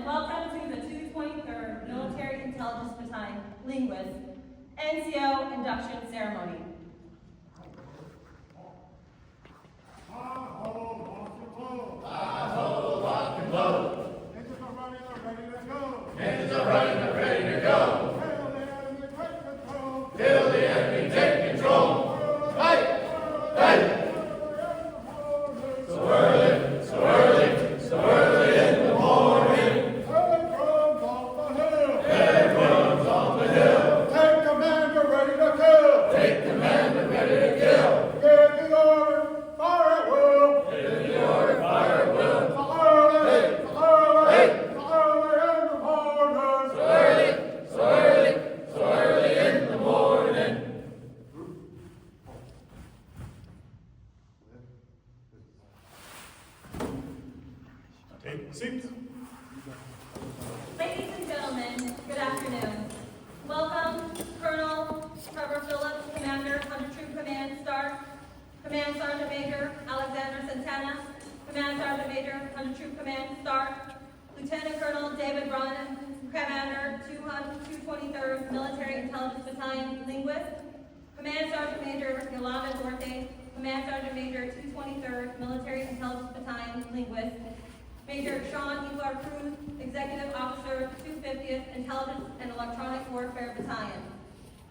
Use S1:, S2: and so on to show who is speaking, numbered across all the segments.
S1: welcome to the 223rd Military Intelligence Battalion Linguist NCO Induction Ceremony.
S2: Engines are running, they're ready to go. Till the enemy take control. Fight! Fight! So early, so early, so early in the morning. Head drums off the hill.
S3: Take commander ready to kill.
S2: Take commander ready to kill.
S3: Give the order, fire at will.
S2: Give the order, fire at will. So early in the morning.
S3: Take seats.
S1: Ladies and gentlemen, good afternoon. Welcome, Colonel Trevor Phillips, Commander, 100 Troop Command, STARC, Command Sergeant Major Alexander Santana, Command Sergeant Major, 100 Troop Command, STARC, Lieutenant Colonel David Bronin, Commander, 223rd Military Intelligence Battalion Linguist, Command Sergeant Major Yolanda Duarte, Command Sergeant Major, 223rd Military Intelligence Battalion Linguist, Major Sean Elar Cruz, Executive Officer, 250th Intelligence and Electronic Warfare Battalion.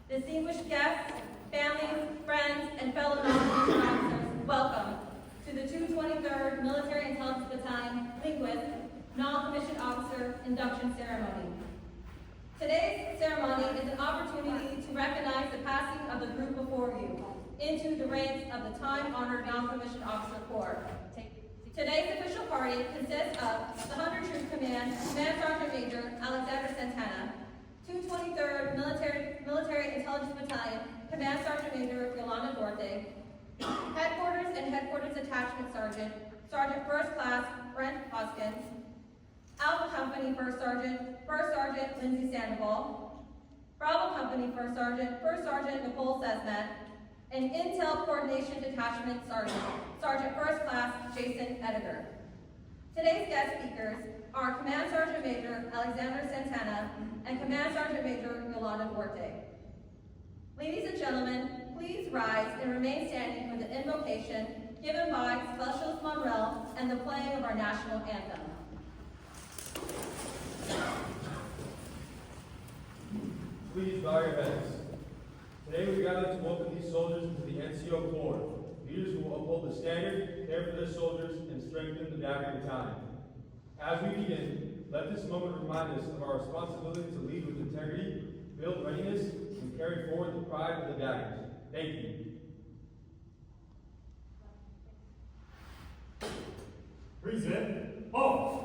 S1: Distinguished guests, families, friends, and fellow non-commissioned officers, welcome to the 223rd Military Intelligence Battalion Linguist Non-Commissioned Officer Induction Ceremony. Today's ceremony is an opportunity to recognize the passing of the group before you into the ranks of the time-honored Non-Commissioned Officer Corps. Today's official party consists of the 100 Troop Command, Command Sergeant Major Alexander Santana, 223rd Military Intelligence Battalion, Command Sergeant Major Yolanda Duarte, Headquarters and Headquarters Attachment Sergeant, Sergeant First Class Brent Hoskins, Alpha Company First Sergeant Lindsay Sandoval, Bravo Company First Sergeant Nicole Sesmet, and Intel Coordination Detachment Sergeant First Class Jason Ediger. Today's guest speakers are Command Sergeant Major Alexander Santana and Command Sergeant Major Yolanda Duarte. Ladies and gentlemen, please rise and remain standing for the invocation given by Specialist Monrell and the playing of our national anthem.
S4: Please bow your heads. Today we gather to welcome these soldiers into the NCO Corps, leaders who will uphold the standard, care for their soldiers, and strengthen the Dagger Battalion. As we begin, let this moment remind us of our responsibility to lead with integrity, build readiness, and carry forward the pride of the Daggers. Thank you.
S3: Present. Halt.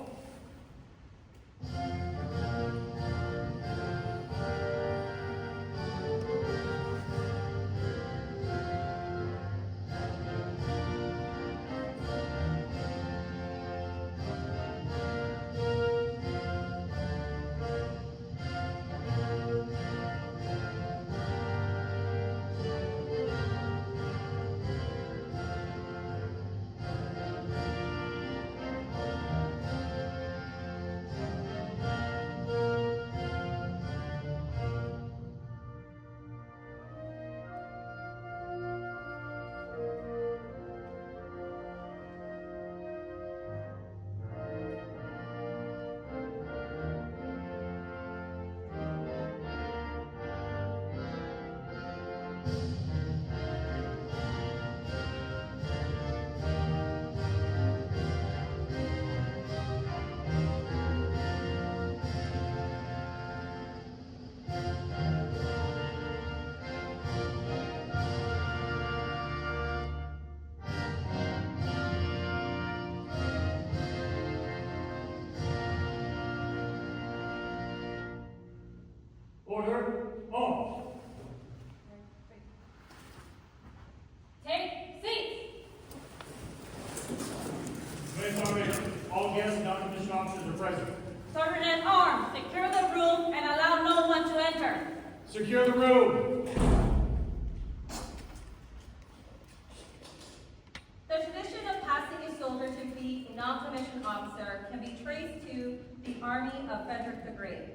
S3: Order. Off.
S1: Take seats.
S3: Command Sergeant, all guests and non-commissioned officers are present.
S1: Sergeant at arms, secure the room and allow no one to enter.
S3: Secure the room.
S1: The tradition of passing a soldier to be a non-commissioned officer can be traced to the the Army of Frederick the Great.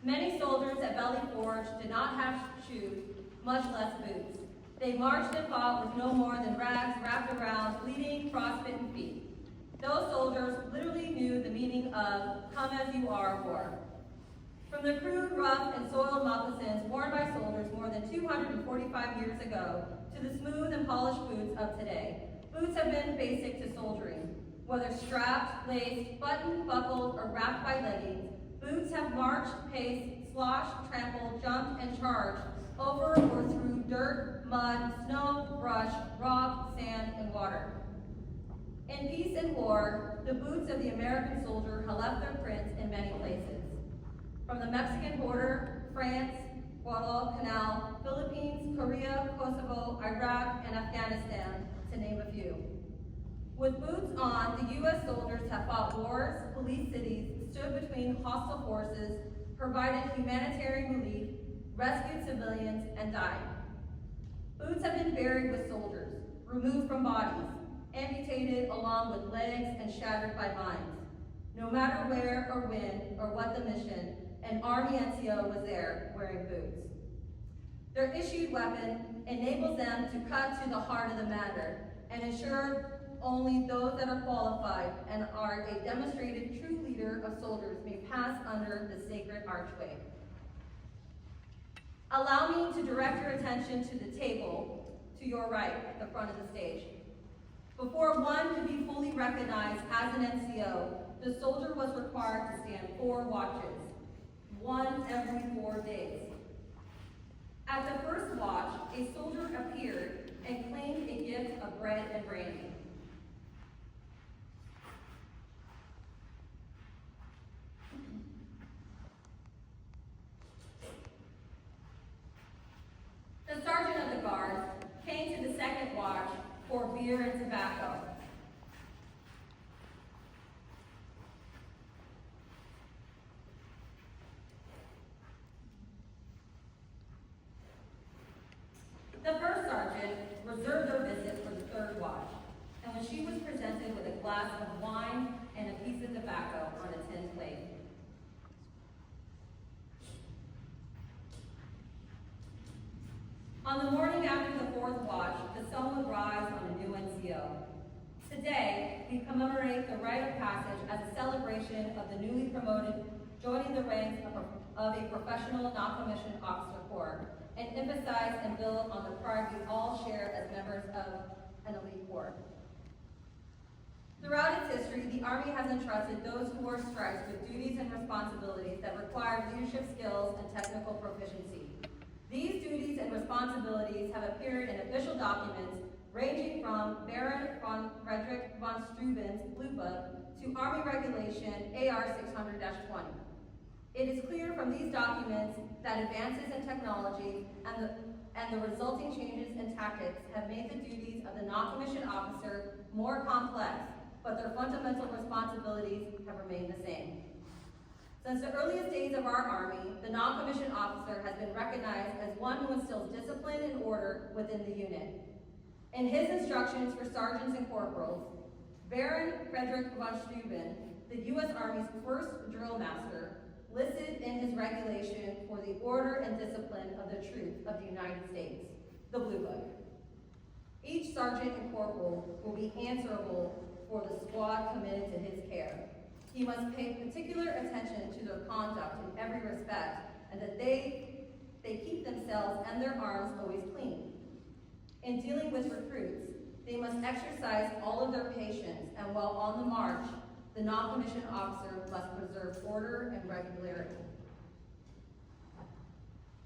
S1: Many soldiers at Valley Forge did not have shoes, much less boots. They marched and fought with no more than rags wrapped around bleeding, frostbitten feet. Those soldiers literally knew the meaning of "come as you are" war. From the crude, rough, and soiled moccasins worn by soldiers more than 245 years ago to the smooth and polished boots of today, boots have been basic to soldiering. Whether strapped, laced, buttoned, buckled, or wrapped by leggings, boots have marched, paced, sloshed, trampled, jumped, and charged over or through dirt, mud, snow, brush, rock, sand, and water. In peace and war, the boots of the American soldier have left their prints in many places. From the Mexican border, France, Guadalcanal, Philippines, Korea, Kosovo, Iraq, and Afghanistan, to name a few. With boots on, the U.S. soldiers have fought wars, policed cities, stood between hostile forces, provided humanitarian relief, rescued civilians, and died. Boots have been buried with soldiers, removed from bodies, amputated along with legs, and shattered by mines. No matter where or when or what the mission, an Army NCO was there wearing boots. Their issued weapon enables them to cut to the heart of the matter and ensure only those that are qualified and are a demonstrated true leader of soldiers may pass under the sacred archway. Allow me to direct your attention to the table to your right at the front of the stage. Before one could be fully recognized as an NCO, the soldier was required to stand 4 watches, one every 4 days. At the first watch, a soldier appeared and claimed a gift of bread and brandy. The sergeant of the guard came to the second watch for beer and tobacco. The first sergeant reserved their visit for the third watch, and when she was presented with a glass of wine and a piece of tobacco on a tin plate. On the morning after the fourth watch, the sun would rise on a new NCO. Today, we commemorate the rite of passage as a celebration of the newly promoted joining the ranks of a professional non-commissioned officer corps, and emphasize and build on the pride we all share as members of an elite corps. Throughout its history, the Army has entrusted those who wore stripes with duties and responsibilities that require leadership skills and technical proficiency. These duties and responsibilities have appeared in official documents ranging from Baron von Frederick von Steuben's Blue Book to Army Regulation AR 600-20. It is clear from these documents that advances in technology and the resulting changes in tactics have made the duties of the non-commissioned officer more complex, but their fundamental responsibilities have remained the same. Since the earliest days of our Army, the non-commissioned officer has been recognized as one who instills discipline and order within the unit. In his instructions for sergeants and corporals, Baron Frederick von Steuben, the U.S. Army's first drill master, listed in his regulation for the order and discipline of the troops of the United States, the Blue Book. Each sergeant and corporal will be answerable for the squad committed to his care. He must pay particular attention to their conduct in every respect, and that they keep themselves and their arms always clean. In dealing with recruits, they must exercise all of their patience, and while on the march, the non-commissioned officer must preserve order and regularity.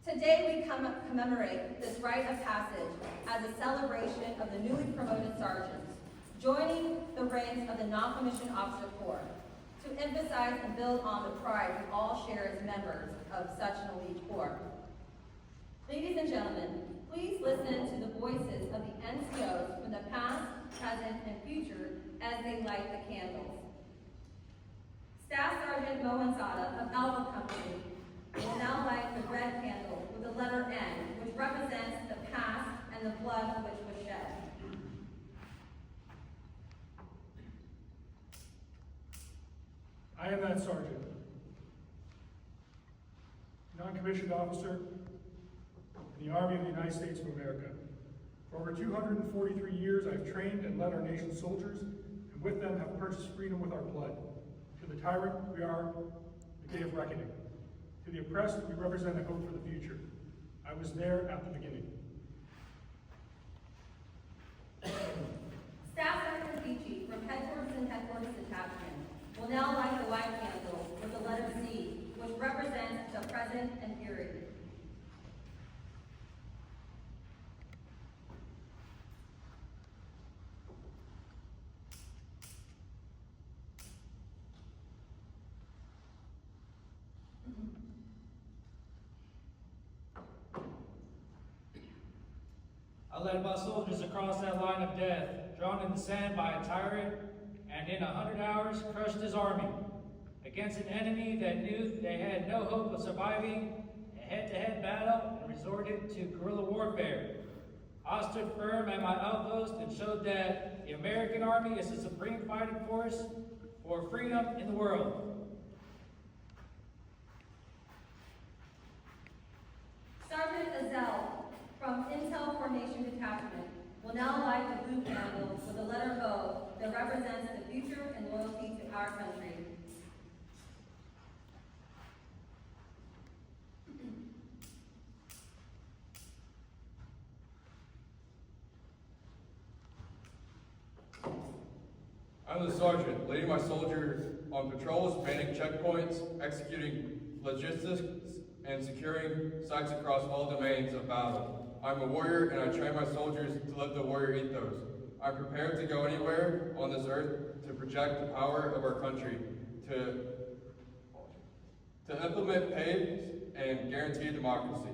S1: Today we commemorate this rite of passage as a celebration of the newly promoted sergeants, joining the ranks of the non-commissioned officer corps, to emphasize and build on the pride we all share as members of such an elite corps. Ladies and gentlemen, please listen to the voices of the NCOs from the past, present, and future as they light the candles. Staff Sergeant Mohan Sada of Alpha Company will now light the red candle with the letter N, which represents the past and the blood which was shed.
S3: I am that sergeant, non-commissioned officer in the Army of the United States of America. For over 243 years, I've trained and led our nation's soldiers, and with them have purchased freedom with our blood. To the tyrant, we are the day of reckoning. To the oppressed, we represent a hope for the future. I was there at the beginning.
S1: Staff Sergeant Beachy from Headquarters and Headquarters Detachment will now light the white candle with the letter C, which represents the present and period.
S5: I led my soldiers across that line of death, drawn in the sand by a tyrant, and in 100 hours crushed his army. Against an enemy that knew they had no hope of surviving a head-to-head battle and resorted to guerrilla warfare. I stood firm at my outpost and showed that the American Army is the supreme fighting force for freedom in the world.
S1: Sergeant Azell from Intel Formation Detachment will now light the blue candle with the letter O that represents the future and loyalty to our country.
S6: I'm the sergeant, leading my soldiers on patrols, manning checkpoints, executing logistics, and securing sites across all domains of battle. I'm a warrior, and I train my soldiers to live the warrior ethos. I'm prepared to go anywhere on this earth to project the power of our country, to implement paid and guaranteed democracy.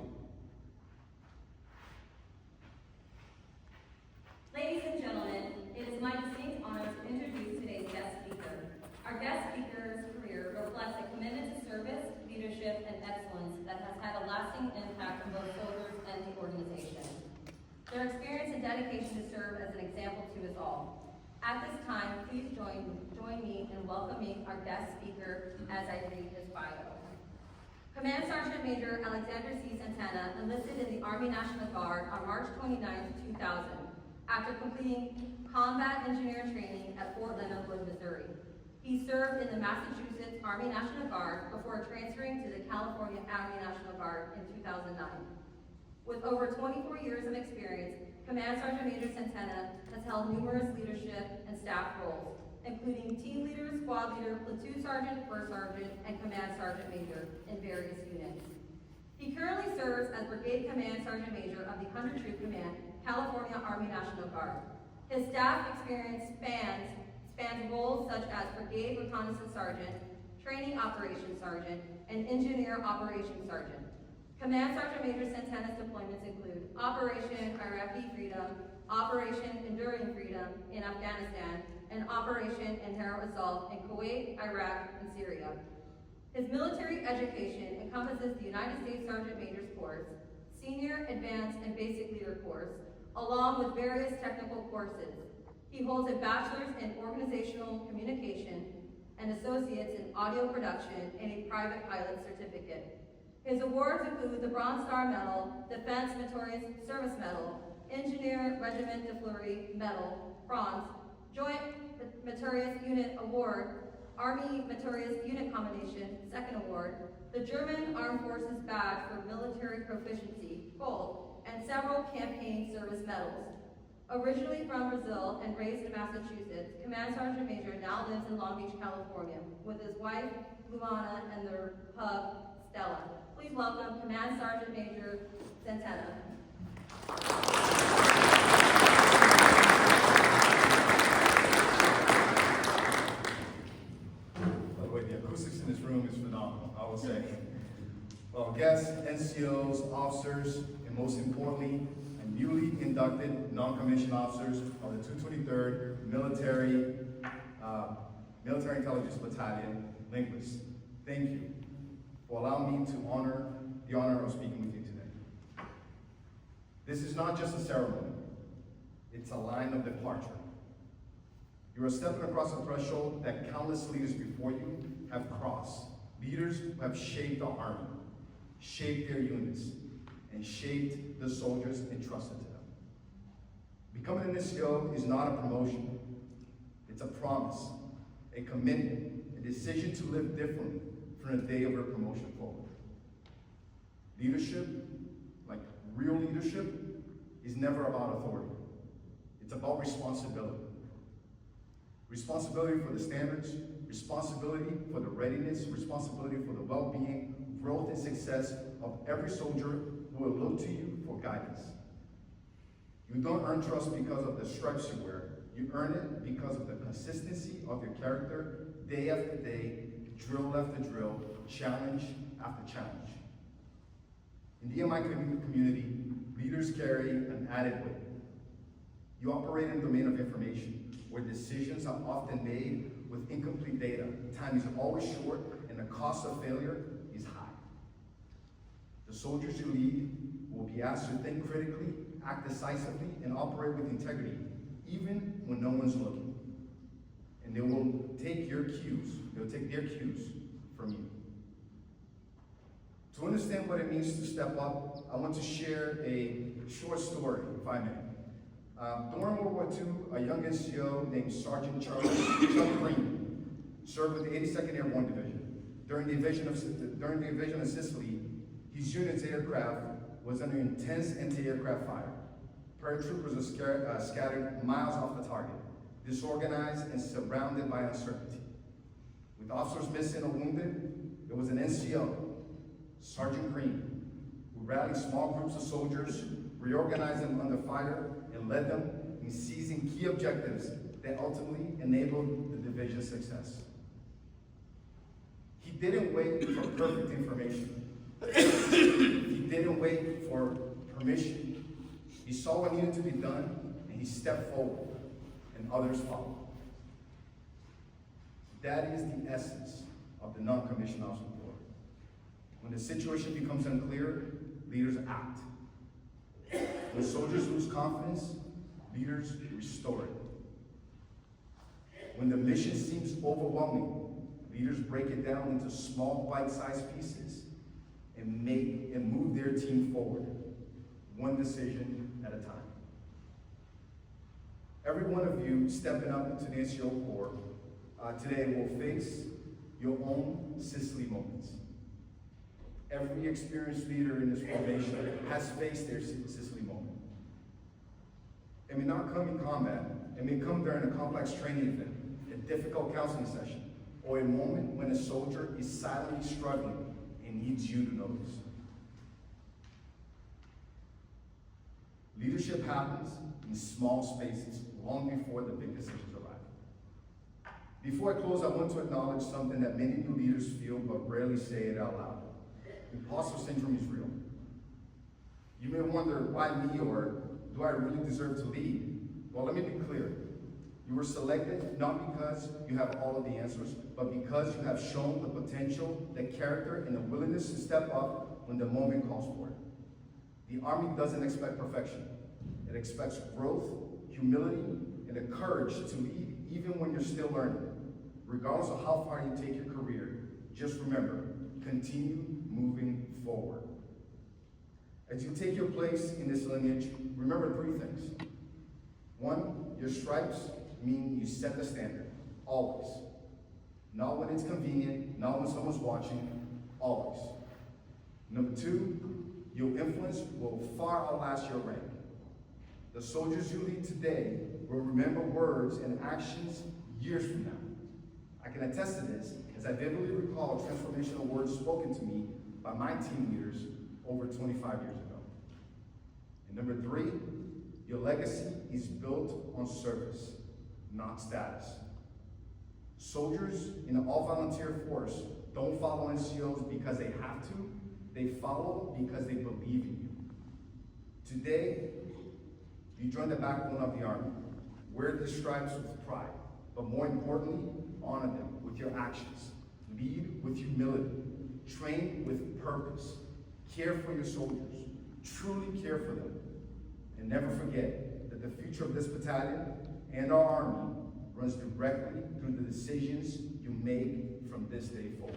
S1: Ladies and gentlemen, it is my distinct honor to introduce today's guest speaker. Our guest speaker's career reflects a commitment to service, leadership, and excellence that has had a lasting impact on both soldiers and the organization. Their experience and dedication to serve as an example to us all. At this time, please join me in welcoming our guest speaker as I read his bio. Command Sergeant Major Alexander C. Santana enlisted in the Army National Guard on March 29, 2000, after completing combat engineer training at Fort Leonard Wood, Missouri. He served in the Massachusetts Army National Guard before transferring to the California Army National Guard in 2009. With over 24 years of experience, Command Sergeant Major Santana has held numerous leadership and staff roles, including team leader, squad leader, platoon sergeant, first sergeant, and command sergeant major in various units. He currently serves as Brigade Command Sergeant Major of the 100 Troop Command, California Army National Guard. His staff experience spans roles such as Brigade Reconnaissance Sergeant, Training Operations Sergeant, and Engineer Operations Sergeant. Command Sergeant Major Santana's deployments include Operation Iraqi Freedom, Operation Enduring Freedom in Afghanistan, and Operation Inherent Assault in Kuwait, Iraq, and Syria. His military education encompasses the United States Sergeant Major's course, Senior, Advanced, and Basic Leader course, along with various technical courses. He holds a bachelor's in organizational communication, an associate's in audio production, and a private pilot certificate. His awards include the Bronze Star Medal, Defense Meritorious Service Medal, Engineer Regiment de Fleury Medal, Bronze, Joint Meritorious Unit Award, Army Meritorious Unit Combination, Second Award, the German Armed Forces Badge for Military Proficiency, Gold, and several campaign service medals. Originally from Brazil and raised in Massachusetts, Command Sergeant Major now lives in Long Beach, California, with his wife, Luana, and their pug, Stella. Please welcome Command Sergeant Major Santana.
S7: By the way, the acoustics in this room is phenomenal, I will say. Well, guests, NCOs, officers, and most importantly, and newly inducted non-commissioned officers of the 223rd Military Intelligence Battalion, linguists. Thank you for allowing me to honor the honor of speaking with you today. This is not just a ceremony, it's a line of departure. You are stepping across a threshold that countless leaders before you have crossed, leaders who have shaped our Army. shaped their units, and shaped the soldiers entrusted to them. Becoming an NCO is not a promotion. It's a promise, a commitment, a decision to live differently from the day of your promotion forward. Leadership, like real leadership, is never about authority. It's about responsibility. Responsibility for the standards, responsibility for the readiness, responsibility for the well-being, growth, and success of every soldier who will look to you for guidance. You don't earn trust because of the stripes you wear. You earn it because of the consistency of your character, day after day, drill after drill, challenge after challenge. In the MI community, leaders carry an added weight. You operate in the domain of information, where decisions are often made with incomplete data. Time is always short, and the cost of failure is high. The soldiers you lead will be asked to think critically, act decisively, and operate with integrity, even when no one's looking. And they will take your cues, they'll take their cues from you. To understand what it means to step up, I want to share a short story, if I may. During World War II, a young NCO named Sergeant Chuck Green served with the 82nd Airborne Division. During the invasion of Sicily, his unit's aircraft was under intense anti-aircraft fire. Paratroopers were scattered miles off the target, disorganized and surrounded by uncertainty. With officers missing or wounded, there was an NCO, Sergeant Green, who rallied small groups of soldiers, reorganized them under fire, and led them in seizing key objectives that ultimately enabled the division's success. He didn't wait for perfect information. He didn't wait for permission. He saw what needed to be done, and he stepped forward, and others followed. That is the essence of the non-commissioned officer corps. When the situation becomes unclear, leaders act. When soldiers lose confidence, leaders restore it. When the mission seems overwhelming, leaders break it down into small, bite-sized pieces and move their team forward, one decision at a time. Every one of you stepping up into the NCO Corps today will face your own Sicily moments. Every experienced leader in this formation has faced their Sicily moment. It may not come in combat. It may come during a complex training event, a difficult counseling session, or a moment when a soldier is silently struggling and needs you to notice. Leadership happens in small spaces long before the big decisions arrive. Before I close, I want to acknowledge something that many new leaders feel but rarely say it out loud. Imposter syndrome is real. You may wonder, why me, or do I really deserve to lead? Well, let me be clear. You were selected not because you have all of the answers, but because you have shown the potential, the character, and the willingness to step up when the moment calls for it. The Army doesn't expect perfection. It expects growth, humility, and the courage to lead even when you're still learning. Regardless of how far you take your career, just remember, continue moving forward. As you take your place in this lineage, remember three things. One, your stripes mean you set the standard, always. Not when it's convenient, not when someone's watching, always. Number two, your influence will far outlast your rank. The soldiers you lead today will remember words and actions years from now. I can attest to this as I vividly recall transformational words spoken to me by my team leaders over 25 years ago. And number three, your legacy is built on service, not status. Soldiers in an all-volunteer force don't follow NCOs because they have to. They follow because they believe in you. Today, you join the backbone of the Army. Wear these stripes with pride, but more importantly, honor them with your actions. Lead with humility. Train with purpose. Care for your soldiers. Truly care for them. And never forget that the future of this battalion and our Army runs directly through the decisions you make from this day forward.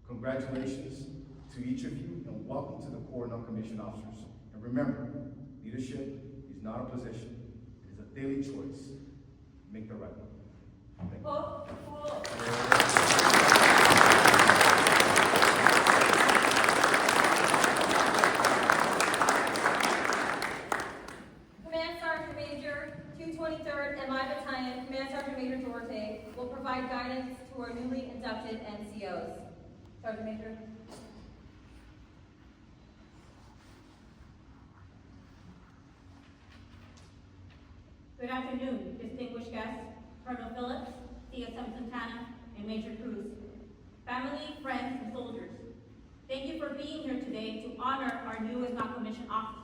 S7: Congratulations, to each of you, and welcome to the Corps of Non-Commissioned Officers. And remember, leadership is not a position, it is a daily choice. Make the right one. Thank you.
S1: Command Sergeant Major, 223rd MI Battalion, Command Sergeant Major Duarte will provide guidance to our newly inducted NCOs. Sergeant Major.
S8: Good afternoon, distinguished guests, Colonel Phillips, CSM Santana, and Major Cruz, family, friends, and soldiers. Thank you for being here today to honor our newest non-commissioned officers.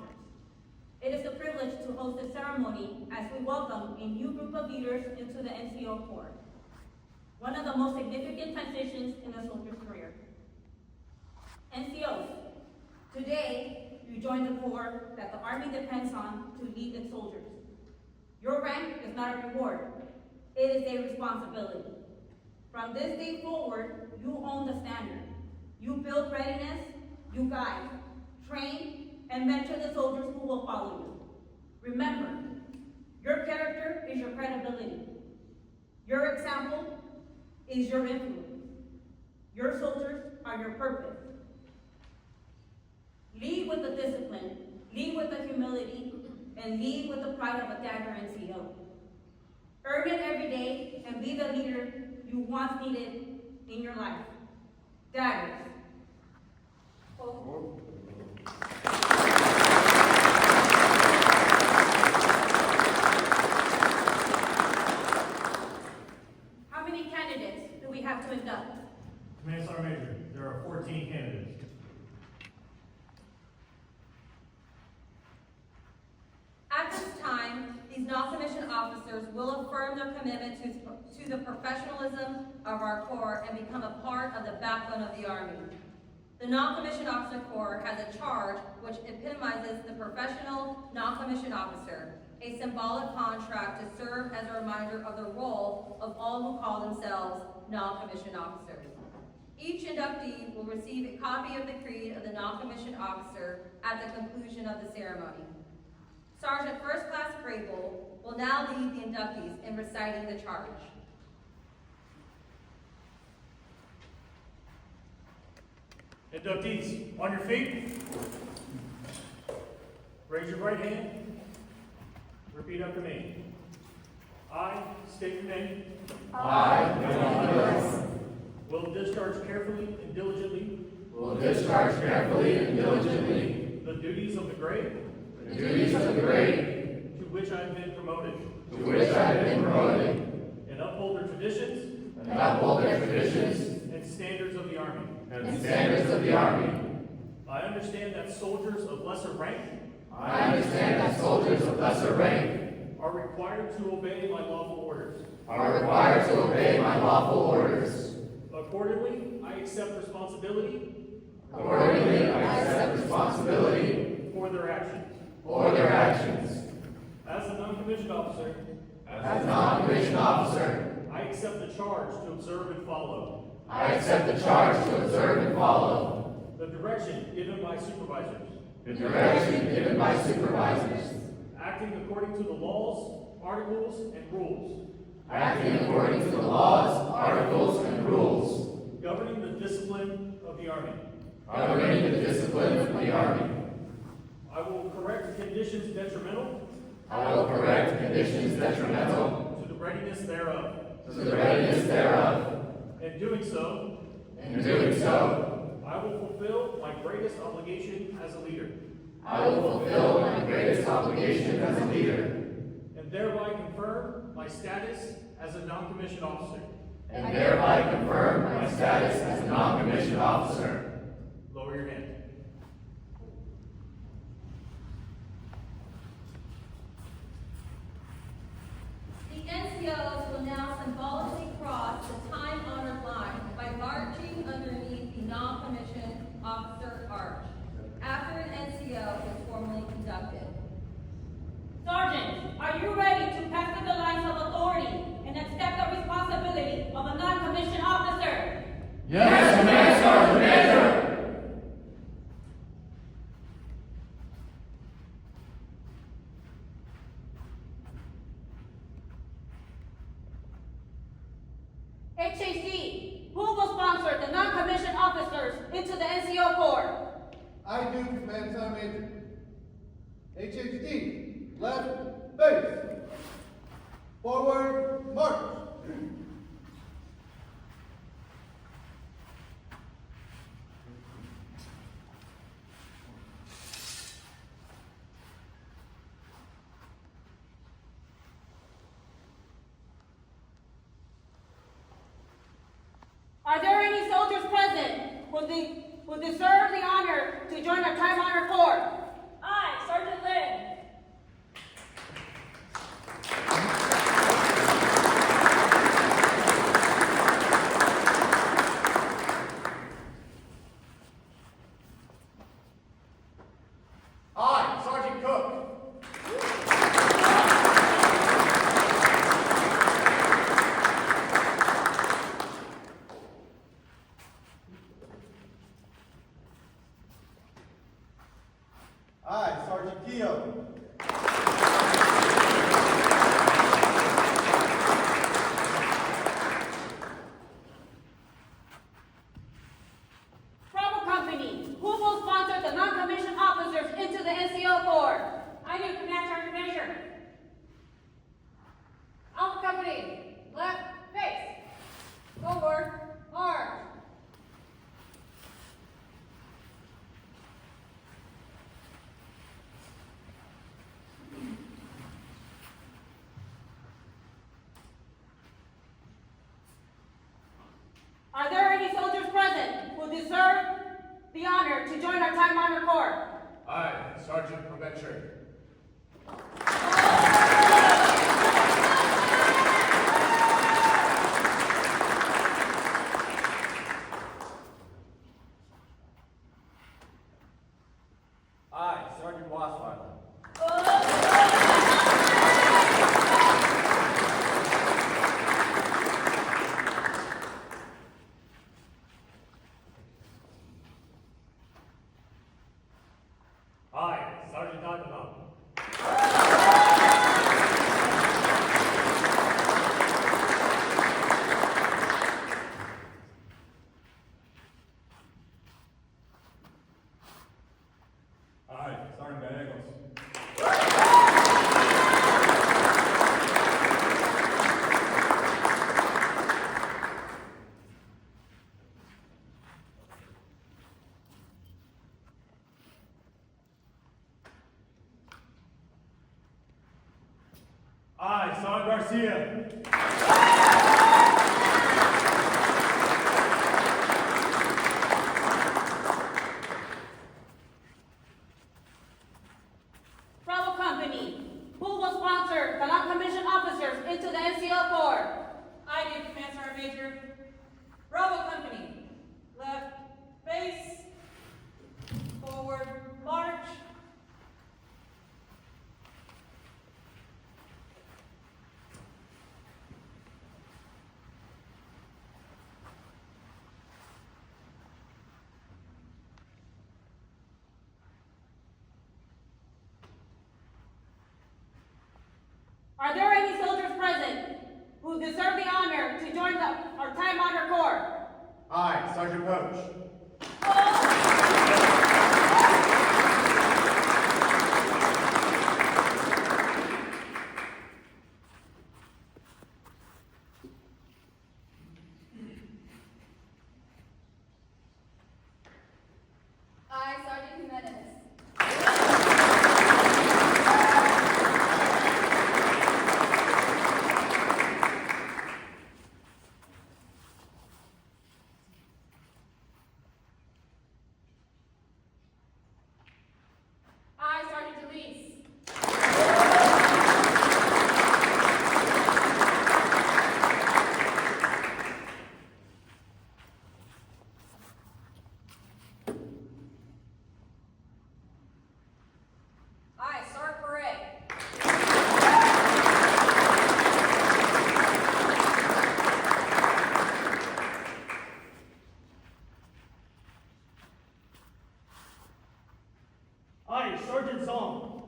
S8: It is a privilege to host this ceremony as we welcome a new group of leaders into the NCO Corps, one of the most significant transitions in a soldier's career. NCOs, today you join the Corps that the Army depends on to lead its soldiers. Your rank is not a reward, it is a responsibility. From this day forward, you own the standard. You build readiness, you guide, train, and mentor the soldiers who will follow you. Remember, your character is your credibility. Your example is your influence. Your soldiers are your purpose. Lead with the discipline, lead with the humility, and lead with the pride of a Dagger NCO. Earn it every day and be the leader you once needed in your life. Daggers. How many candidates do we have to induct?
S9: Command Sergeant Major, there are 14 candidates.
S1: At this time, these non-commissioned officers will affirm their commitment to the professionalism of our Corps and become a part of the backbone of the Army. The Non-Commissioned Officer Corps has a charge which epitomizes the professional non-commissioned officer, a symbolic contract to serve as a reminder of the role of all who call themselves non-commissioned officers. Each inductee will receive a copy of the Creed of the Non-Commissioned Officer at the conclusion of the ceremony. Sergeant First Class Grable will now lead the inductees in reciting the charge.
S9: Inductees, on your feet. Raise your right hand. Repeat after me. I state your name.
S2: I,
S9: Will discharge carefully and diligently
S2: will discharge carefully and diligently
S9: the duties of the grade
S2: the duties of the grade
S9: to which I have been promoted,
S2: to which I have been promoted,
S9: and uphold the traditions
S2: and uphold the traditions
S9: and standards of the Army.
S2: and standards of the Army.
S9: I understand that soldiers of lesser rank
S2: I understand that soldiers of lesser rank
S9: are required to obey my lawful orders.
S2: are required to obey my lawful orders.
S9: Accordingly, I accept responsibility
S2: Accordingly, I accept responsibility
S9: for their actions.
S2: for their actions.
S9: As a non-commissioned officer,
S2: As a non-commissioned officer,
S9: I accept the charge to observe and follow
S2: I accept the charge to observe and follow
S9: the direction given by supervisors,
S2: the direction given by supervisors,
S9: acting according to the laws, articles, and rules,
S2: acting according to the laws, articles, and rules,
S9: governing the discipline of the Army.
S2: governing the discipline of the Army.
S9: I will correct conditions detrimental
S2: I will correct conditions detrimental
S9: to the readiness thereof.
S2: to the readiness thereof.
S9: In doing so,
S2: In doing so,
S9: I will fulfill my greatest obligation as a leader,
S2: I will fulfill my greatest obligation as a leader,
S9: and thereby confirm my status as a non-commissioned officer.
S2: and thereby confirm my status as a non-commissioned officer.
S9: Lower your hand.
S1: The NCOs will now symbolically cross the time-honored line by marching underneath the non-commissioned officer arch after an NCO is formally conducted.
S8: Sergeant, are you ready to pass through the lines of authority and accept the responsibility of a non-commissioned officer?
S2: Yes, Command Sergeant Major!
S8: into the NCO Corps.
S10: I do, Command Sergeant Major. HHD, left, base. Forward, march.
S8: Are there any soldiers present who deserve the honor to join our time-honored corps?
S1: I, Sergeant Lin.
S7: I, Sergeant Cook.
S10: I, Sergeant Keogh.
S8: Bravo Company, who will sponsor the non-commissioned officers into the NCO Corps?
S1: I do, Command Sergeant Major. Alpha Company, left, face. Forward, march.
S8: Are there any soldiers present who deserve the honor to join our time-honored corps?
S2: I, Sergeant Prevention.
S4: I, Sergeant Wasweiler.
S9: I, Sergeant Adamov.
S4: I, Sergeant Gallegos.
S9: I, Sergeant Garcia.
S8: Bravo Company, who will sponsor the non-commissioned officers into the NCO Corps?
S1: I do, Command Sergeant Major. Bravo Company, left, face. Forward, march.
S8: Are there any soldiers present who deserve the honor to join our time-honored corps?
S7: I, Sergeant Poach.
S1: I, Sergeant Jimenez. I, Sergeant Delise. I, STARC Parade.
S9: I, Sergeant Zong.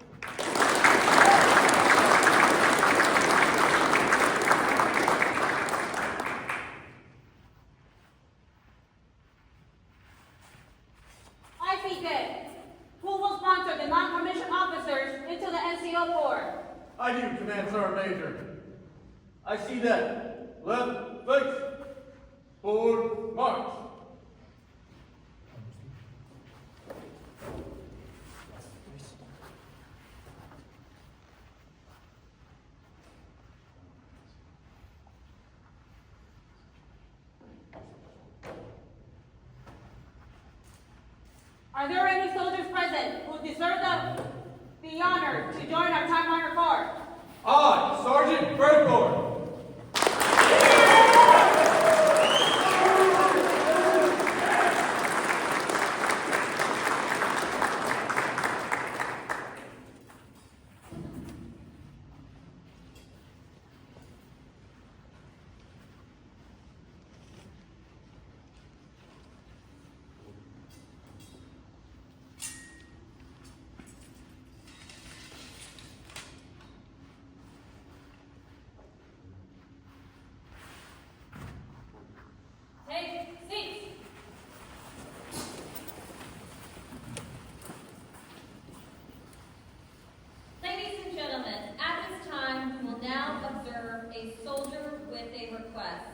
S10: I do, Command Sergeant Major. I see that. Left, face. Forward, march.
S8: Are there any soldiers present who deserve the honor to join our time-honored corps?
S4: I, Sergeant Breadcorn.
S1: Take seats. Ladies and gentlemen, at this time, we will now observe a soldier with a request.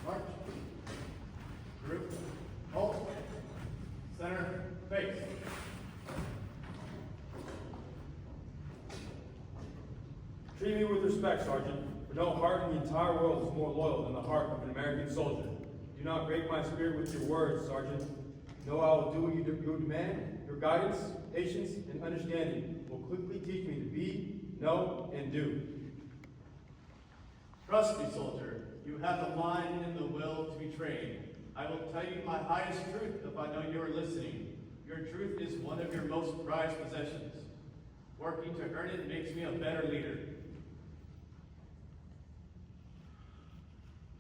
S10: March. Group. Halt. Center. Face.
S4: Treat me with respect, Sergeant, for no heart in the entire world is more loyal than the heart of an American soldier. Do not break my spirit with your words, Sergeant. Know I will do what you demand. Your guidance, patience, and understanding will quickly teach me to be, know, and do.
S10: Trust me, soldier. You have the mind and the will to be trained. I will tell you my highest truth if I know you are listening. Your truth is one of your most prized possessions. Working to earn it makes me a better leader.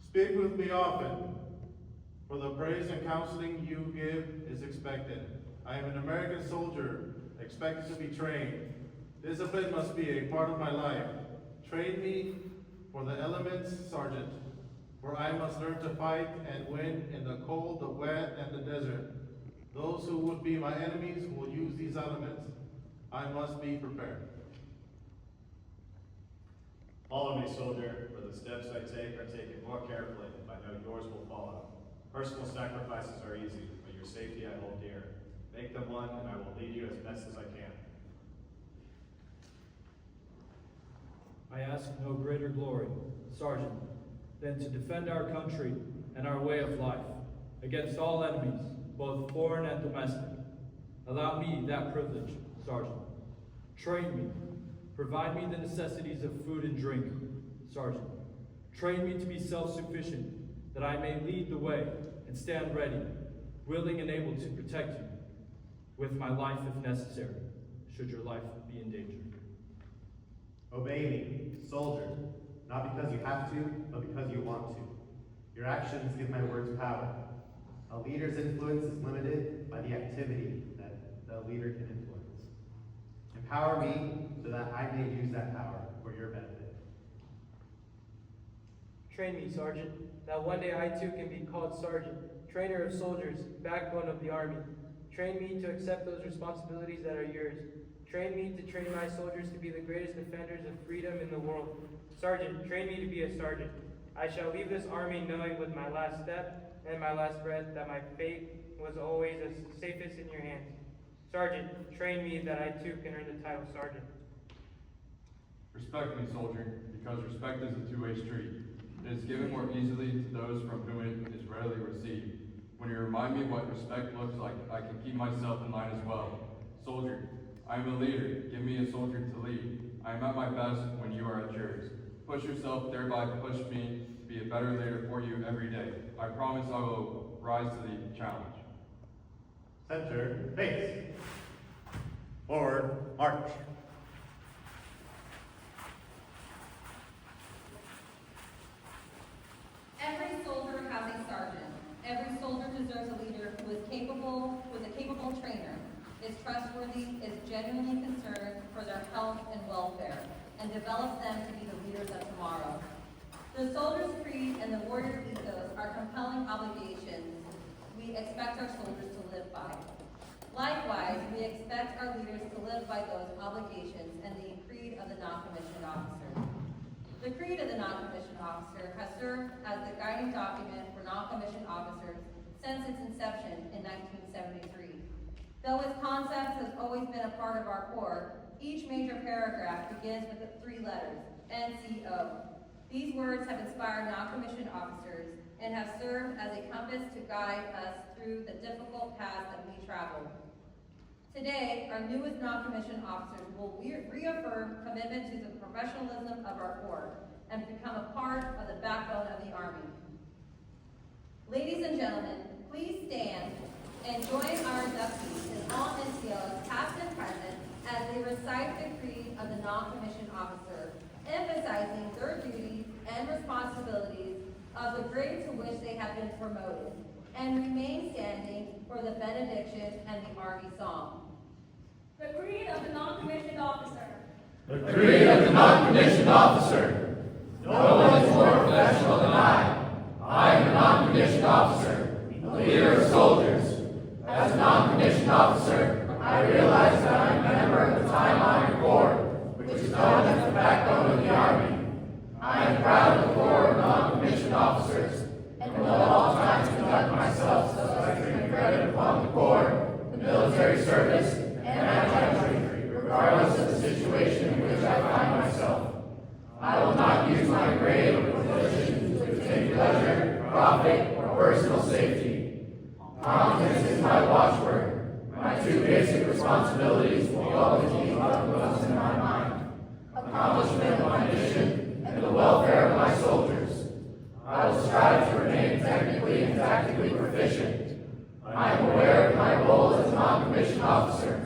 S11: Speak with me often, for the praise and counseling you give is expected. I am an American soldier, expected to be trained. Discipline must be a part of my life. Train me for the elements, Sergeant, for I must learn to fight and win in the cold, the wet, and the desert. Those who would be my enemies will use these elements. I must be prepared.
S9: Follow me, soldier, for the steps I take are taken more carefully if I know yours will follow. Personal sacrifices are easy, but your safety I hold dear. Make them one, and I will lead you as best as I can.
S5: I ask no greater glory, Sergeant, than to defend our country and our way of life against all enemies, both foreign and domestic. Allow me that privilege, Sergeant. Train me. Provide me the necessities of food and drink, Sergeant. Train me to be self-sufficient, that I may lead the way and stand ready, willing and able to protect you with my life if necessary, should your life be in danger.
S12: Obey me, soldier, not because you have to, but because you want to. Your actions give my words power. A leader's influence is limited by the activity that the leader can influence. Empower me so that I may use that power for your benefit.
S13: Train me, Sergeant, that one day I too can be called Sergeant, trainer of soldiers, backbone of the Army. Train me to accept those responsibilities that are yours. Train me to train my soldiers to be the greatest defenders of freedom in the world. Sergeant, train me to be a sergeant. I shall leave this army knowing with my last step and my last breath that my fate was always as safest in your hands. Sergeant, train me that I too can earn the title sergeant.
S6: Respect me, soldier, because respect is a two-way street. It is given more easily to those from whom it is readily received. When you remind me what respect looks like, I can keep myself in line as well. Soldier, I am a leader. Give me a soldier to lead. I am at my best when you are at yours. Push yourself, thereby push me to be a better leader for you every day. I promise I will rise to the challenge.
S12: Center, face. Forward, march.
S1: Every soldier has a sergeant. Every soldier deserves a leader who is capable, who is a capable trainer, is trustworthy, is genuinely concerned for their health and welfare, and develops them to be the leaders of tomorrow. The soldier's creed and the warrior ethos are compelling obligations we we expect our soldiers to live by. Likewise, we expect our leaders to live by those obligations and the creed of the non-commissioned officer. The creed of the non-commissioned officer has served as the guiding document for non-commissioned officers since its inception in 1973. Though its concepts have always been a part of our Corps, each major paragraph begins with the 3 letters, NCO. These words have inspired non-commissioned officers and have served as a compass to guide us through the difficult path that we travel. Today, our newest non-commissioned officers will reaffirm commitment to the professionalism of our Corps and become a part of the backbone of the Army. Ladies and gentlemen, please stand and join our inductees and all NCOs, past and present, as they recite the creed of the non-commissioned officer, emphasizing their duties and responsibilities of the grade to which they have been promoted, and remain standing for the benediction and the Army song.
S8: The creed of the non-commissioned officer.
S2: The creed of the non-commissioned officer. No one is more professional than I. I am a non-commissioned officer, a leader of soldiers. As a non-commissioned officer, I realize that I am a member of the Time Honored Corps, which is known as the backbone of the Army. I am proud of the Corps of non-commissioned officers, and will at all times conduct myself so as to bring credit upon the Corps, the military service, and my country, regardless of the situation in which I find myself. I will not use my grade or position to obtain pleasure, profit, or personal safety. Competence is my watchword. My 2 basic responsibilities will always be uppermost in my mind: accomplishment of my mission and the welfare of my soldiers. I will strive to remain technically and tactically proficient. I am aware of my role as a non-commissioned officer.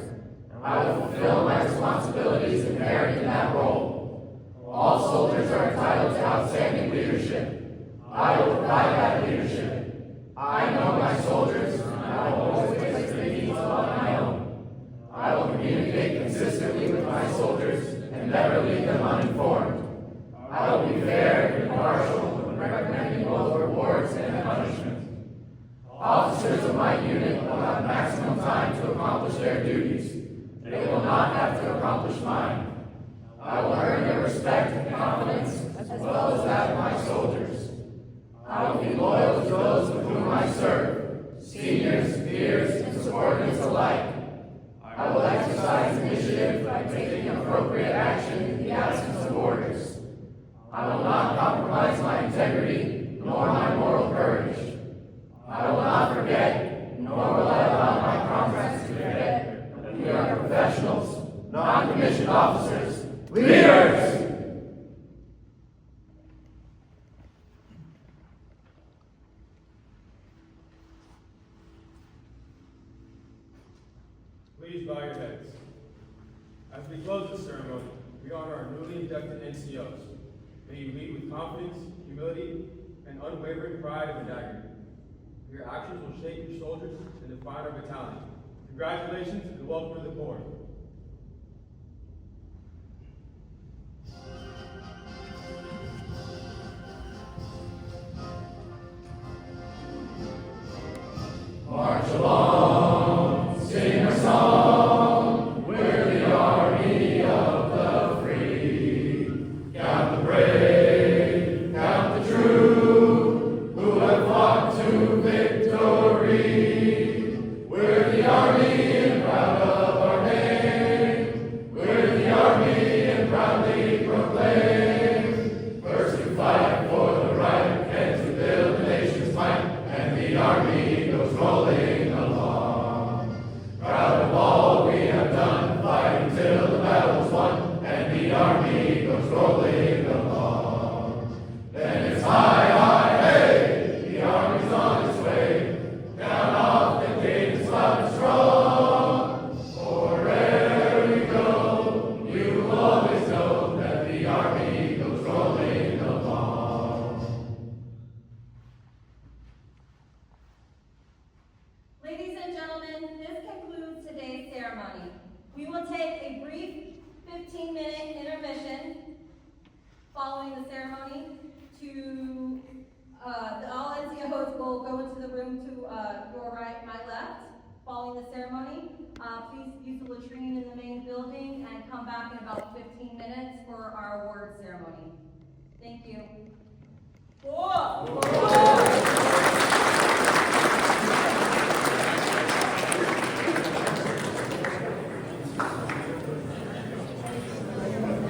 S2: I will fulfill my responsibilities inherent in that role. All soldiers are entitled to outstanding leadership. I will provide that leadership. I know my soldiers, and I will always place their needs above my own. I will communicate consistently with my soldiers and never leave them uninformed. I will be fair and impartial when recommending both rewards and punishment. Officers of my unit will have maximum time to accomplish their duties. They will not have to accomplish mine. I will earn their respect and confidence as well as that of my soldiers. I will be loyal to those with whom I serve, seniors, peers, and subordinates alike. I will exercise initiative by taking appropriate action in the absence of orders. I will not compromise my integrity nor my moral courage. I will not forget, nor will I allow my comrades to forget, that we are professionals, non-commissioned officers, leaders!
S4: Please bow your heads. As we close this ceremony, we honor our newly inducted NCOs. May you lead with confidence, humility, and unwavering pride of integrity. Your actions will shape your soldiers and define our battalion. Congratulations and welcome to the Corps.
S2: March along, sing a song, we're the army of the free. Count the brave, count the true, who have fought to victory. We're the army and proud of our name. We're the army and proudly proclaim. First to fight for the right and to build the nation's might, and the army goes rolling along. Proud of all we have done, fighting till the battle's won, and the army goes rolling along. Then it's high, high, hey, the army's on its way. Down off the cadence loud and strong. Wherever we go, you will always know that the army goes rolling along.
S1: Ladies and gentlemen, this concludes today's ceremony. We will take a brief 15-minute intermission following the ceremony to all NCOs will go into the room to your right. my left. Following the ceremony, please use the latrine in the main building and come back in about 15 minutes for our award ceremony. Thank you.